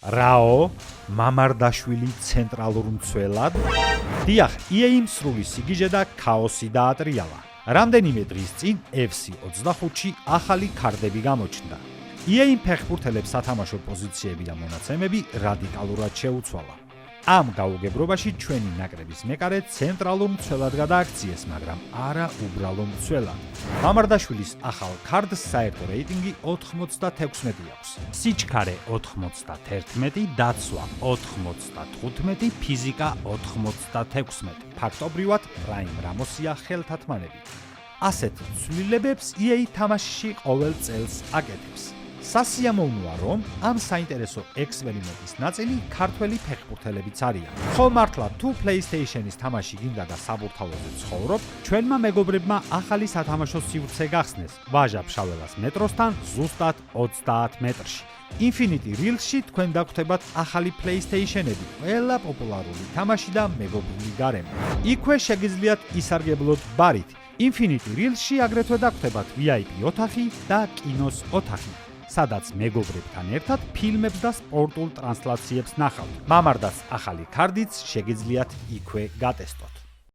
რაო მამარდაშვილი ცენტრალურ მცველად? დიახ, EA-მ სრული სიგიჟე და ქაოსი დაატრიალა. რამდენიმე დღის წინ FC25-ში ახალი ქარდები გამოჩნდა. EA-მ ფეხბურთელებს სათამაშო პოზიციები და მონაცემები რადიკალურად შეუცვალა. ამ გაუგებრობაში ჩვენი ნაკრების მეკარე ცენტრალურ მცველად გადააქციეს, მაგრამ არა უბრალო მცველად. მამარდაშვილის ახალ ქარდს საერთო რეიტინგი 96 აქვს. სიჩქარე 91, დაცვა 95, ფიზიკა 96. ფაქტობრივად პრაიმ რამოსია ხელთათმანებით. ასეთ ცვლილებებს EA თამაშში ყოველ წელს აკეთებს. სასიამოვნოა, რომ ამ საინტერესო ექსპერიმენტის ნაწილი ქართველი ფეხბურთელებიც არიან. ხო მართლა თუ PlayStation-ის თამაში გინდა და საბურთალოზე ცხოვრობ, ჩვენმა მეგობრებმა ახალი სათამაშო სივრცე გახსნეს ვაჟა-ფშაველას მეტროსთან ზუსტად 30 მეტრში. Infinity Reels-ში თქვენ დაგხვდებათ ახალი PlayStation-ები, ყველა პოპულარული თამაში და მეგობრული გარემო. იქვე შეგიძლიათ ისარგებლოთ ბარით. Infinity Reels-ში აგრეთვე დაგხვდებათ VIP ოთახი და კინოს ოთახი, სადაც მეგობრებთან ერთად ფილმებს და სპორტულ ტრანსლაციებს ნახავთ. მამარდას ახალი ქარდიც შეგიძლიათ იქვე გატესტოთ.